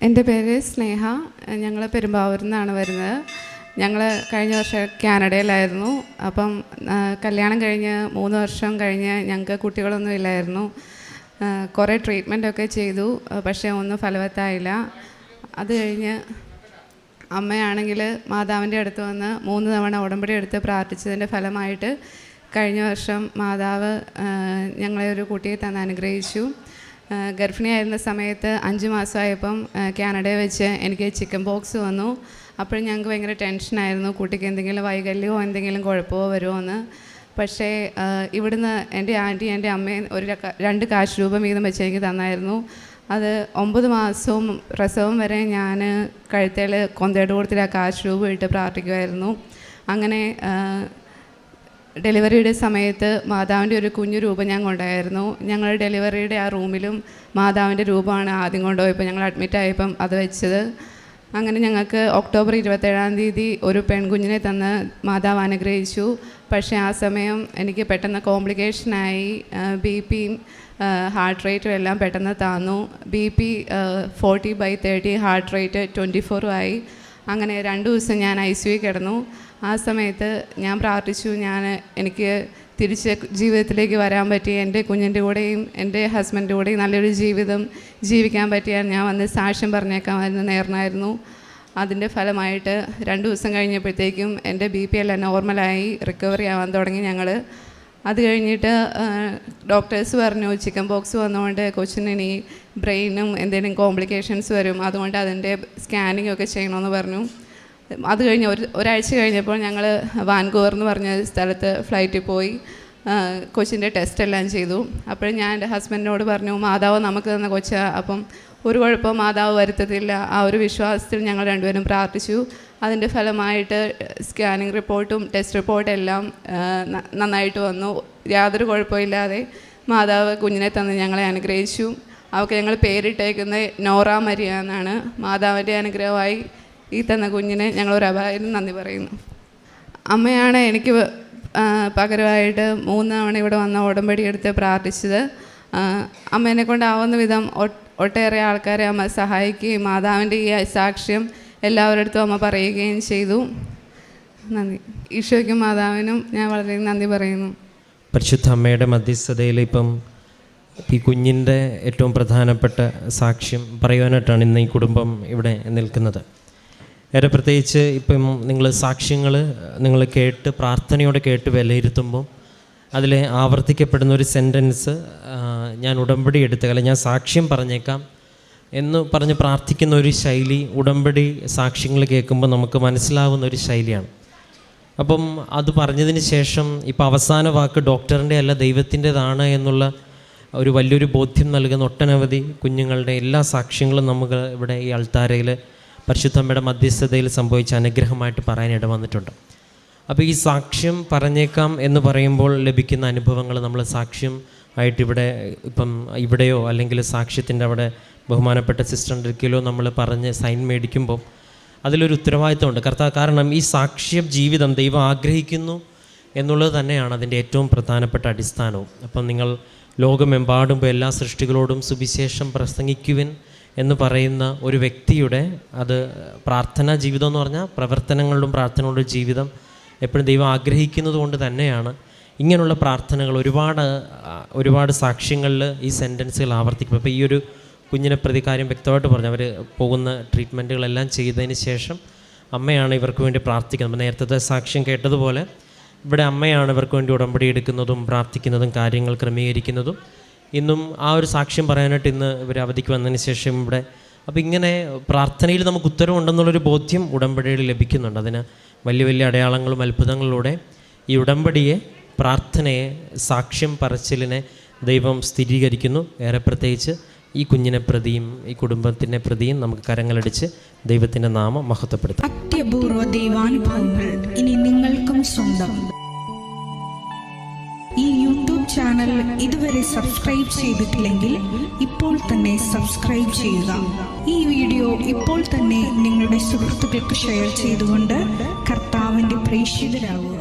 എൻ്റെ പേര് സ്നേഹ. ഞങ്ങൾ പെരുമ്പാവൂരിൽ നിന്നാണ് വരുന്നത്. ഞങ്ങൾ കഴിഞ്ഞ വർഷം കാനഡയിലായിരുന്നു. അപ്പം കല്യാണം കഴിഞ്ഞ് 3 വർഷം കഴിഞ്ഞ് ഞങ്ങൾക്ക് കുട്ടികളൊന്നും ഇല്ലായിരുന്നു. കുറേ ട്രീറ്റ്മെൻറ്റൊക്കെ ചെയ്തു, പക്ഷേ ഒന്നും ഫലവത്തായില്ല. അത് കഴിഞ്ഞ് അമ്മയാണെങ്കിൽ മാതാവിൻ്റെ അടുത്ത് വന്ന് 3 തവണ ഉടമ്പടി എടുത്ത് പ്രാർത്ഥിച്ചതിൻ്റെ ഫലമായിട്ട് കഴിഞ്ഞ വർഷം മാതാവ് ഞങ്ങളെ ഒരു കുട്ടിയെ തന്ന് അനുഗ്രഹിച്ചു. ഗർഭിണിയായിരുന്ന സമയത്ത് 5 മാസമായപ്പം കാനഡയിൽ വെച്ച് എനിക്ക് ചിക്കൻ ബോക്സ് വന്നു. അപ്പോൾ ഞങ്ങൾക്ക് ഭയങ്കര ടെൻഷനായിരുന്നു, കുട്ടിക്ക് എന്തെങ്കിലും വൈകല്യമോ എന്തെങ്കിലും കുഴപ്പമോ വരുമോ എന്ന്. പക്ഷേ ഇവിടുന്ന് എൻ്റെ ആൻറ്റി എൻ്റെ അമ്മയും 2 കാശ് രൂപ വീതം വെച്ച് എനിക്ക് തന്നായിരുന്നു. അത് 9 മാസവും പ്രസവം വരെ ഞാൻ കഴുത്തേൽ കൊന്തയുടെ കൂട്ടത്തിൽ ആ കാശ് രൂപ ഇട്ട് പ്രാർത്ഥിക്കുമായിരുന്നു. അങ്ങനെ ഡെലിവറിയുടെ സമയത്ത് മാതാവിൻ്റെ ഒരു കുഞ്ഞു രൂപം ഞാൻ കൊണ്ടായിരുന്നു. ഞങ്ങൾ ഡെലിവറിയുടെ ആ റൂമിലും മാതാവിൻ്റെ രൂപമാണ് ആദ്യം കൊണ്ടുപോയപ്പോൾ ഞങ്ങൾ അഡ്മിറ്റായപ്പം അത് വെച്ചത്. അങ്ങനെ ഞങ്ങൾക്ക് ഒക്ടോബർ 27-ാം തീയതി ഒരു പെൺകുഞ്ഞിനെ തന്ന് മാതാവ് അനുഗ്രഹിച്ചു. പക്ഷേ ആ സമയം എനിക്ക് പെട്ടെന്ന് കോംപ്ലിക്കേഷനായി. BP ഹാർട്ട് റേറ്റും എല്ലാം പെട്ടെന്ന് താന്നു. BP 40/30, ഹാർട്ട് റേറ്റ് 24 ആയി. അങ്ങനെ 2 ദിവസം ഞാൻ ICU കിടന്നു. ആ സമയത്ത് ഞാൻ പ്രാർത്ഥിച്ചു, എനിക്ക് തിരിച്ച് ജീവിതത്തിലേക്ക് വരാൻ പറ്റി, എൻ്റെ കുഞ്ഞിൻ്റെ കൂടെയും എൻ്റെ ഹസ്ബൻഡിൻ്റെ കൂടെയും നല്ലൊരു ജീവിതം ജീവിക്കാൻ പറ്റിയാൽ ഞാൻ വന്ന് സാക്ഷ്യം പറഞ്ഞേക്കാമെന്ന് നേർന്നായിരുന്നു. അതിൻ്റെ ഫലമായിട്ട് 2 ദിവസം കഴിഞ്ഞപ്പോഴത്തേക്കും എൻ്റെ BP എല്ലാം നോർമലായി റിക്കവറി ആവാൻ തുടങ്ങി ഞങ്ങൾ. അത് കഴിഞ്ഞിട്ട് ഡോക്ടേഴ്സ് പറഞ്ഞു ചിക്കൻ ബോക്സ് വന്നുകൊണ്ട് കൊച്ചിന് ഇനി ബ്രെയിനും എന്തെങ്കിലും കോംപ്ലിക്കേഷൻസ് വരും, അതുകൊണ്ട് അതിൻ്റെ സ്കാനിങ് ഒക്കെ ചെയ്യണമെന്ന് പറഞ്ഞു. അത് കഴിഞ്ഞ് ഒരാഴ്ച കഴിഞ്ഞപ്പോൾ ഞങ്ങൾ വാൻകൂവർ എന്ന് പറഞ്ഞ സ്ഥലത്ത് ഫ്ലൈറ്റിൽ പോയി കൊച്ചിൻ്റെ ടെസ്റ്റ് എല്ലാം ചെയ്തു. അപ്പോൾ ഞാൻ എൻ്റെ ഹസ്ബൻഡിനോട് പറഞ്ഞു, മാതാവ് നമുക്ക് തന്ന കൊച്ചാ, അപ്പം ഒരു കുഴപ്പം മാതാവ് വരുത്തത്തില്ല. ആ ഒരു വിശ്വാസത്തിൽ ഞങ്ങൾ രണ്ടുപേരും പ്രാർത്ഥിച്ചു. അതിൻ്റെ ഫലമായിട്ട് സ്കാനിങ് റിപ്പോർട്ടും ടെസ്റ്റ് റിപ്പോർട്ടും എല്ലാം നന്നായിട്ട് വന്നു. യാതൊരു കുഴപ്പമില്ലാതെ മാതാവ് കുഞ്ഞിനെ തന്ന് ഞങ്ങളെ അനുഗ്രഹിച്ചു. അവൾക്ക് ഞങ്ങൾ പേരിട്ടേക്കുന്നത് നോറ മരിയ എന്നാണ്. മാതാവിൻ്റെ അനുഗ്രഹമായി ഈ തന്ന കുഞ്ഞിനെ ഞങ്ങൾ ഒരു അപായം നന്ദി പറയുന്നു. അമ്മയാണ് എനിക്ക് പകരമായിട്ട് 3 തവണ ഇവിടെ വന്ന ഉടമ്പടി എടുത്ത് പ്രാർത്ഥിച്ചത്. അമ്മേനെ കൊണ്ടാവുന്ന വിധം ഒട്ടേറെ ആൾക്കാരെ അമ്മ സഹായിക്കുകയും മാതാവിൻ്റെ ഈ സാക്ഷ്യം എല്ലാവരുടെ അടുത്തും അമ്മ പറയുകയും ചെയ്തു. നന്ദി. ഈശോയ്ക്കും മാതാവിനും ഞാൻ വളരെ നന്ദി പറയുന്നു. പരിശുദ്ധ അമ്മയുടെ മധ്യസ്ഥതയിൽ ഇപ്പം ഈ കുഞ്ഞിൻ്റെ ഏറ്റവും പ്രധാനപ്പെട്ട സാക്ഷ്യം പറയുവാനായിട്ടാണ് ഇന്ന് ഈ കുടുംബം ഇവിടെ നിൽക്കുന്നത്. ഏറെ പ്രത്യേകിച്ച് ഇപ്പം നിങ്ങൾ സാക്ഷ്യങ്ങൾ നിങ്ങൾ കേട്ട് പ്രാർത്ഥനയോടെ കേട്ട് വിലയിരുത്തുമ്പോൾ അതിൽ ആവർത്തിക്കപ്പെടുന്ന ഒരു സെൻറ്റൻസ്, ഞാൻ ഉടമ്പടി എടുത്ത ഞാൻ സാക്ഷ്യം പറഞ്ഞേക്കാം എന്ന് പറഞ്ഞ് പ്രാർത്ഥിക്കുന്ന ഒരു ശൈലി ഉടമ്പടി സാക്ഷ്യങ്ങൾ കേൾക്കുമ്പോൾ നമുക്ക് മനസ്സിലാവുന്ന ഒരു ശൈലിയാണ്. അപ്പം അത് പറഞ്ഞതിന് ശേഷം ഇപ്പം അവസാന വാക്ക് ഡോക്ടറിൻ്റെ അല്ല ദൈവത്തിൻ്റെതാണ് എന്നുള്ള ഒരു വലിയൊരു ബോധ്യം നൽകുന്ന ഒട്ടനവധി കുഞ്ഞുങ്ങളുടെ എല്ലാ സാക്ഷ്യങ്ങളും നമുക്ക് ഇവിടെ ഈ അൾത്താരയിൽ പരിശുദ്ധമ്മയുടെ മധ്യസ്ഥതയിൽ സംഭവിച്ച അനുഗ്രഹമായിട്ട് പറയാനിട വന്നിട്ടുണ്ട്. അപ്പോൾ ഈ സാക്ഷ്യം പറഞ്ഞേക്കാം എന്ന് പറയുമ്പോൾ ലഭിക്കുന്ന അനുഭവങ്ങൾ നമ്മൾ സാക്ഷ്യം ആയിട്ട് ഇപ്പം ഇവിടെയോ അല്ലെങ്കിൽ സാക്ഷ്യത്തിൻ്റെ അവിടെ ബഹുമാനപ്പെട്ട സിസ്റ്ററിൻ്റെ ഒരിക്കലോ നമ്മൾ പറഞ്ഞ് സൈൻ മേടിക്കുമ്പോൾ അതിലൊരു ഉത്തരവാദിത്തമുണ്ട് കാരണം ഈ സാക്ഷ്യ ജീവിതം ദൈവം ആഗ്രഹിക്കുന്നു എന്നുള്ളത് തന്നെയാണ് അതിൻ്റെ ഏറ്റവും പ്രധാനപ്പെട്ട അടിസ്ഥാനവും. അപ്പം നിങ്ങൾ ലോകമെമ്പാടും എല്ലാ സൃഷ്ടികളോടും സുവിശേഷം പ്രസംഗിക്കുവിൻ എന്ന് പറയുന്ന ഒരു വ്യക്തിയുടെ അത് പ്രാർത്ഥനാ ജീവിതം എന്ന് പറഞ്ഞാൽ പ്രവർത്തനങ്ങളിലും പ്രാർത്ഥനകളുടെ ജീവിതം എപ്പോഴും ദൈവം ആഗ്രഹിക്കുന്നത് കൊണ്ട് തന്നെയാണ് ഇങ്ങനെയുള്ള പ്രാർത്ഥനകൾ ഒരുപാട് സാക്ഷ്യങ്ങളിൽ ഈ സെൻറ്റൻസുകൾ ആവർത്തിക്കും. അപ്പോൾ ഈ ഒരു കുഞ്ഞിനെ പ്രതി കാര്യം വ്യക്തമായിട്ട് പറഞ്ഞു. അവർ പോകുന്ന ട്രീറ്റ്മെൻറ്റുകളെല്ലാം ചെയ്തതിന് ശേഷം അമ്മയാണ് ഇവർക്ക് വേണ്ടി പ്രാർത്ഥിക്കുന്നത്. അപ്പോൾ നേരത്തെ സാക്ഷ്യം കേട്ടതുപോലെ ഇവിടെ അമ്മയാണ് ഇവർക്ക് വേണ്ടി ഉടമ്പടി എടുക്കുന്നതും പ്രാർത്ഥിക്കുന്നതും കാര്യങ്ങൾ ക്രമീകരിക്കുന്നതും. ഇന്നും ആ ഒരു സാക്ഷ്യം പറയാനായിട്ട് ഇന്ന് ഇവർ അവധിക്ക് വന്നതിന് ശേഷം ഇവിടെ അപ്പോൾ ഇങ്ങനെ പ്രാർത്ഥനയിൽ നമുക്ക് ഉത്തരവുണ്ടെന്നുള്ളൊരു ബോധ്യം ഉടമ്പടിയിൽ ലഭിക്കുന്നുണ്ട്. അതിന് വലിയ വലിയ അടയാളങ്ങളും അത്ഭുതങ്ങളിലൂടെ ഈ ഉടമ്പടിയെ, പ്രാർത്ഥനയെ, സാക്ഷ്യം പറച്ചിലിനെ ദൈവം സ്ഥിരീകരിക്കുന്നു. ഏറെ പ്രത്യേകിച്ച് ഈ കുഞ്ഞിനെ പ്രതിയും ഈ കുടുംബത്തിനെ പ്രതിയും നമുക്ക് കരങ്ങളടിച്ച് ദൈവത്തിൻ്റെ നാമം മഹത്വപ്പെടുത്താം. അത്യപൂർവ ദൈവാനുഭവങ്ങൾ ഇനി നിങ്ങൾക്കും സ്വന്തം. ഈ യൂട്യൂബ് ചാനൽ ഇതുവരെ സബ്സ്ക്രൈബ് ചെയ്തിട്ടില്ലെങ്കിൽ ഇപ്പോൾ തന്നെ സബ്സ്ക്രൈബ് ചെയ്യുക. ഈ വീഡിയോ ഇപ്പോൾ തന്നെ നിങ്ങളുടെ സുഹൃത്തുക്കൾക്ക് ഷെയർ ചെയ്തുകൊണ്ട് കർത്താവിൻ്റെ പ്രേക്ഷിതരാകുക.